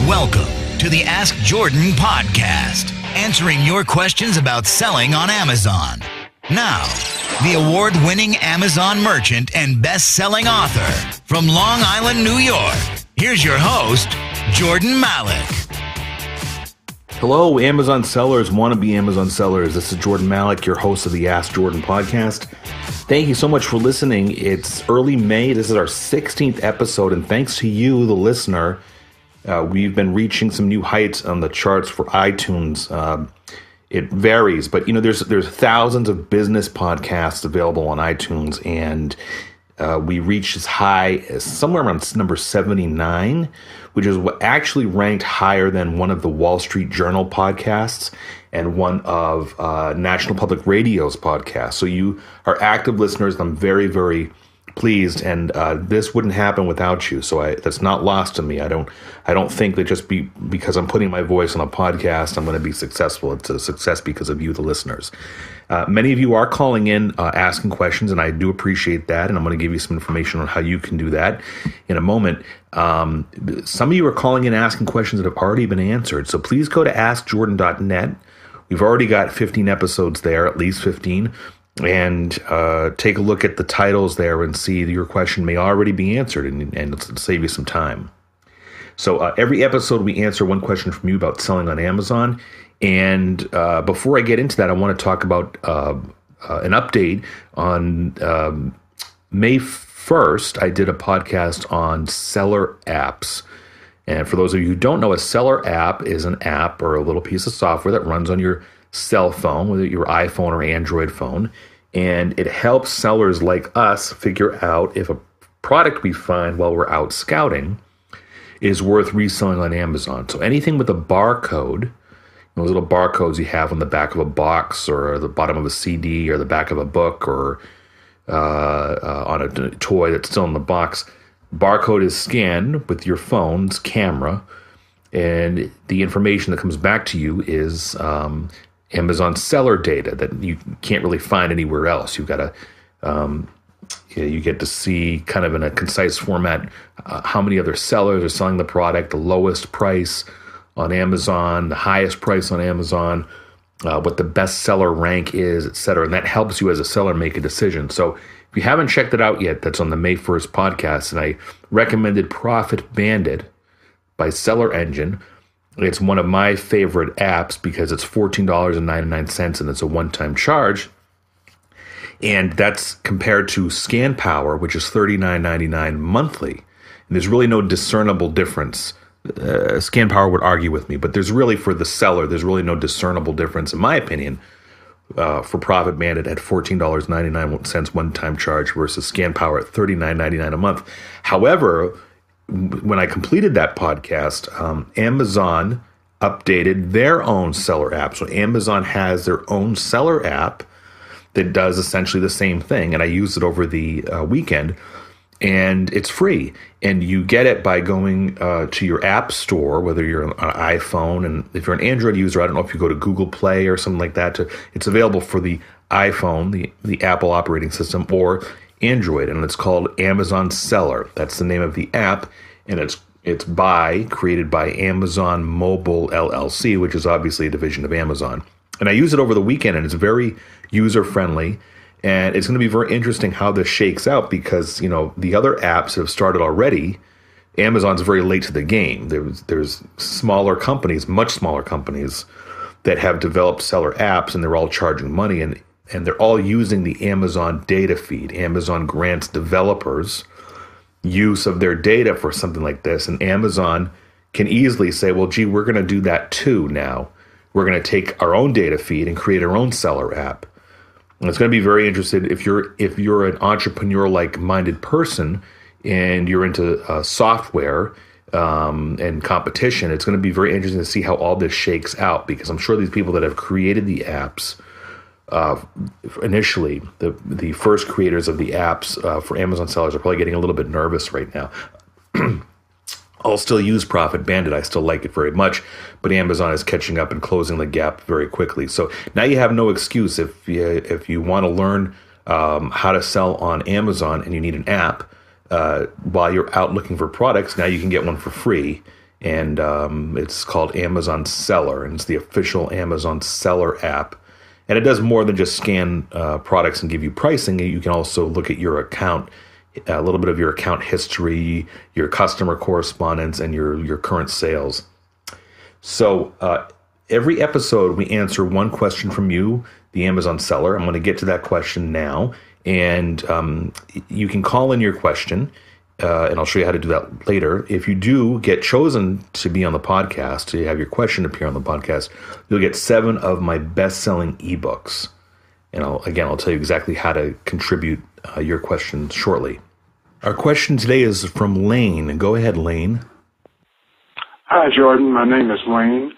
Welcome to the Ask Jordan podcast, answering your questions about selling on Amazon. Now, the award-winning Amazon merchant and best-selling author from Long Island, New York, here's your host, Jordan Malik. Hello, Amazon sellers, wannabe Amazon sellers. This is Jordan Malik, your host of the Ask Jordan podcast. Thank you so much for listening. It's early May. This is our 16th episode, and thanks to you, the listener, we've been reaching some new heights on the charts for iTunes. It varies, but there's thousands of business podcasts available on iTunes, and we reached as high as somewhere around number 79, which is what actually ranked higher than one of the Wall Street Journal podcasts and one of National Public Radio's podcasts. So you are active listeners, and I'm very, very pleased, and this wouldn't happen without you. So that's not lost to me. I don't think that just because I'm putting my voice on a podcast, I'm going to be successful. It's a success because of you, the listeners. Many of you are calling in, asking questions, and I do appreciate that. And I'm going to give you some information on how you can do that in a moment. Some of you are calling in, asking questions that have already been answered. So please go to askjordan.net. We've already got 15 episodes there, at least 15. And take a look at the titles there and see that your question may already be answered, and it'll save you some time. So every episode we answer one question from you about selling on Amazon. And before I get into that, I want to talk about an update on May 1st. I did a podcast on seller apps. And for those of you who don't know, a seller app is an app or a little piece of software that runs on your cell phone, whether your iPhone or Android phone, and it helps sellers like us figure out if a product we find while we're out scouting is worth reselling on Amazon. So anything with a barcode, those little barcodes you have on the back of a box or the bottom of a CD or the back of a book or on a toy that's still in the box, barcode is scanned with your phone's camera, and the information that comes back to you is Amazon seller data that you can't really find anywhere else. You've got to, you get to see kind of in a concise format how many other sellers are selling the product, the lowest price on Amazon, the highest price on Amazon, what the best seller rank is, etc. And that helps you as a seller make a decision. So if you haven't checked it out yet, that's on the May 1st podcast, and I recommended Profit Bandit by Seller Engine. It's one of my favorite apps because it's $14.99 and it's a one-time charge. And that's compared to ScanPower, which is $39.99 monthly. And there's really no discernible difference. ScanPower would argue with me, but there's really, for the seller, there's really no discernible difference, in my opinion, for Profit Bandit at $14.99 one-time charge versus ScanPower at $39.99 a month. However, when I completed that podcast, Amazon updated their own seller app. So Amazon has their own seller app that does essentially the same thing. And I used it over the weekend, and it's free. And you get it by going to your app store, whether you're on an iPhone. And if you're an Android user, I don't know if you go to Google Play or something like that. It's available for the iPhone, the Apple operating system, or Android, and it's called Amazon Seller. That's the name of the app, and it's created by Amazon Mobile LLC, which is obviously a division of Amazon. And I use it over the weekend, and it's very user-friendly, and it's going to be very interesting how this shakes out because, the other apps have started already. Amazon's very late to the game. There's smaller companies, much smaller companies, that have developed seller apps, and they're all charging money, and they're all using the Amazon data feed. Amazon grants developers use of their data for something like this. And Amazon can easily say, well, gee, we're going to do that too now. We're going to take our own data feed and create our own seller app. And it's going to be very interesting if you're an entrepreneur-like minded person and you're into software and competition. It's going to be very interesting to see how all this shakes out, because I'm sure these people that have created the apps initially, the first creators of the apps for Amazon sellers are probably getting a little bit nervous right now. I'll still use Profit Bandit. I still like it very much, but Amazon is catching up and closing the gap very quickly. So now you have no excuse if you want to learn how to sell on Amazon and you need an app while you're out looking for products. Now you can get one for free, and it's called Amazon Seller, and it's the official Amazon Seller app. And it does more than just scan products and give you pricing. You can also look at your account, a little bit of your account history, your customer correspondence, and your current sales. So every episode, we answer one question from you, the Amazon seller. I'm going to get to that question now. And you can call in your question, and I'll show you how to do that later. If you do get chosen to be on the podcast, to have your question appear on the podcast, you'll get 7 of my best-selling ebooks. And I'll tell you exactly how to contribute your question shortly. Our question today is from Lane. Go ahead, Lane. Hi, Jordan. My name is Wayne,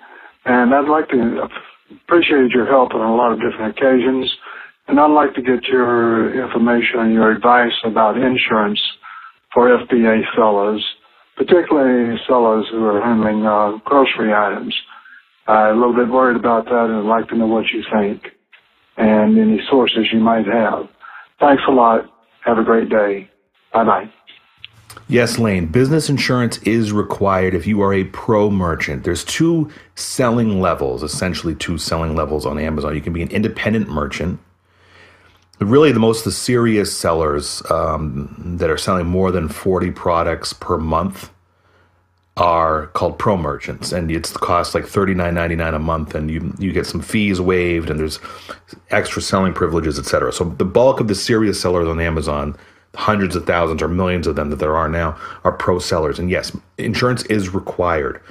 and I'd like to appreciate your help on a lot of different occasions, and I'd like to get your information and your advice about insurance for FBA sellers, particularly sellers who are handling grocery items. I'm a little bit worried about that, and I'd like to know what you think and any sources you might have. Thanks a lot. Have a great day. Bye-bye. Yes, Lane, business insurance is required if you are a pro merchant. There's 2 selling levels, essentially 2 selling levels on Amazon. You can be an independent merchant. But really, the serious sellers that are selling more than 40 products per month are called pro merchants, and it's cost like $39.99 a month, and you get some fees waived, and there's extra selling privileges, etc. So the bulk of the serious sellers on Amazon, hundreds of thousands or millions of them that there are now, are pro sellers. And yes, insurance is required.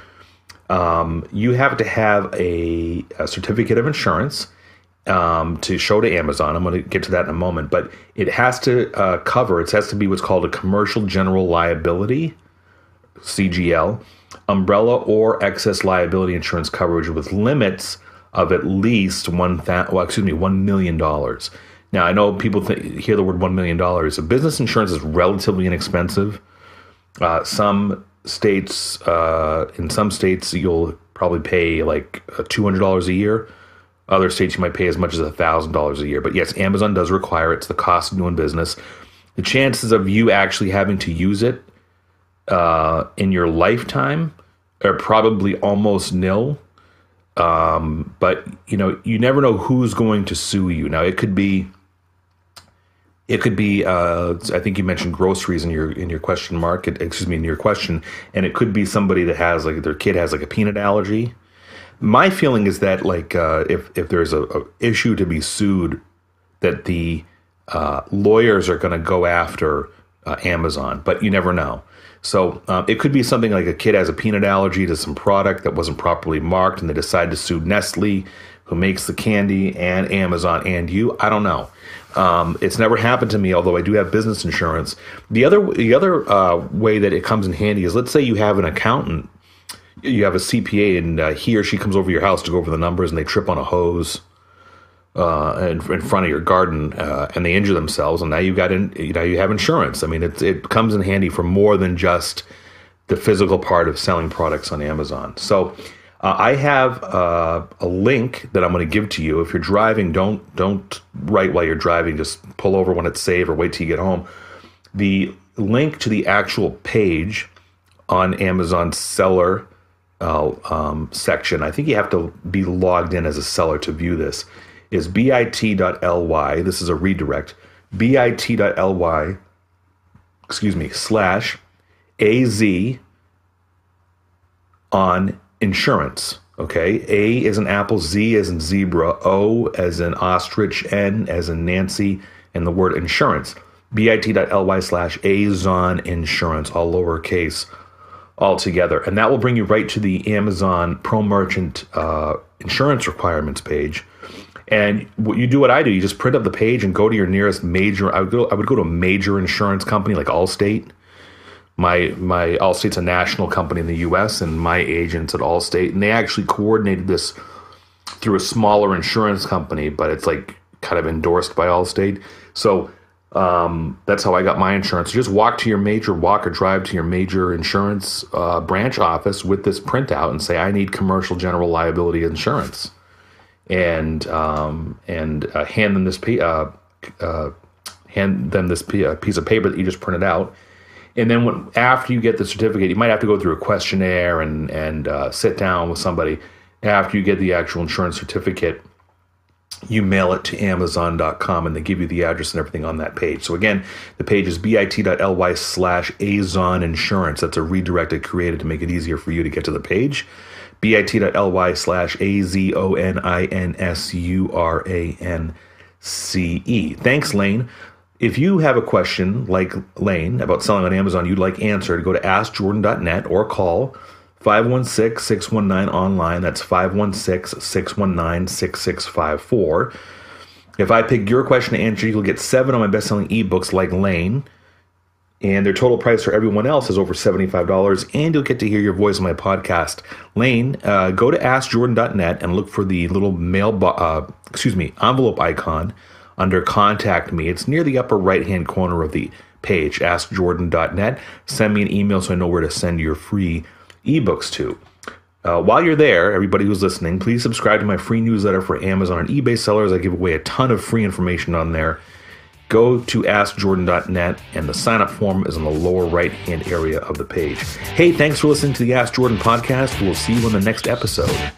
You have to have a certificate of insurance to show to Amazon. I'm going to get to that in a moment, but it has to it has to be what's called a commercial general liability, CGL, umbrella or excess liability insurance coverage with limits of at least $1 million. Now, I know people hear the word $1 million. So business insurance is relatively inexpensive. In some states, you'll probably pay like $200 a year. Other states, you might pay as much as $1,000 a year. But yes, Amazon does require it. It's the cost of doing business. The chances of you actually having to use it in your lifetime are probably almost nil. But you never know who's going to sue you. Now, it could be. I think you mentioned groceries in your question mark. In your question, and it could be somebody that has their kid has a peanut allergy. My feeling is that if there's a issue to be sued, that the lawyers are going to go after Amazon, but you never know. So it could be something like a kid has a peanut allergy to some product that wasn't properly marked, and they decide to sue Nestle, who makes the candy, and Amazon and you. I don't know. It's never happened to me, although I do have business insurance. The other way that it comes in handy is, let's say you have an accountant, you have a CPA, and he or she comes over your house to go over the numbers, and they trip on a hose in front of your garden, and they injure themselves, and now you have insurance. I mean, it comes in handy for more than just the physical part of selling products on Amazon. So I have a link that I'm going to give to you. If you're driving, don't write while you're driving. Just pull over when it's safe, or wait till you get home. The link to the actual page on Amazon seller section, I think you have to be logged in as a seller to view this, is bit.ly. This is a redirect. bit.ly, /AZ on insurance. Okay. A as in apple, Z as in zebra, O as in ostrich, N as in Nancy, and the word insurance. bit.ly /Azon insurance, all lowercase, all together. And that will bring you right to the Amazon Pro Merchant insurance requirements page. And you do what I do. You just print up the page and go to your nearest major. I would go to a major insurance company like Allstate. My Allstate's a national company in the U.S., and my agent's at Allstate, and they actually coordinated this through a smaller insurance company, but it's kind of endorsed by Allstate. So that's how I got my insurance. You just walk or drive to your major insurance branch office with this printout and say, I need commercial general liability insurance, and hand them this piece of paper that you just printed out. And then after you get the certificate, you might have to go through a questionnaire and sit down with somebody. After you get the actual insurance certificate, you mail it to Amazon.com, and they give you the address and everything on that page. So again, the page is bit.ly/Azon Insurance. That's a redirect created to make it easier for you to get to the page. bit.ly/AZONINSURANCE. Thanks, Lane. If you have a question like Lane about selling on Amazon you'd like answered, go to AskJordan.net or call 516-619 online. That's 516-619-6654. If I pick your question to answer, you'll get 7 of my best-selling ebooks like Lane, and their total price for everyone else is over $75, and you'll get to hear your voice on my podcast. Lane, go to AskJordan.net and look for the little envelope icon under Contact Me. It's near the upper right-hand corner of the page, AskJordan.net. Send me an email so I know where to send your free ebooks to. While you're there, everybody who's listening, please subscribe to my free newsletter for Amazon and eBay sellers. I give away a ton of free information on there. Go to AskJordan.net, and the sign-up form is in the lower right-hand area of the page. Hey, thanks for listening to the Ask Jordan podcast. We'll see you in the next episode.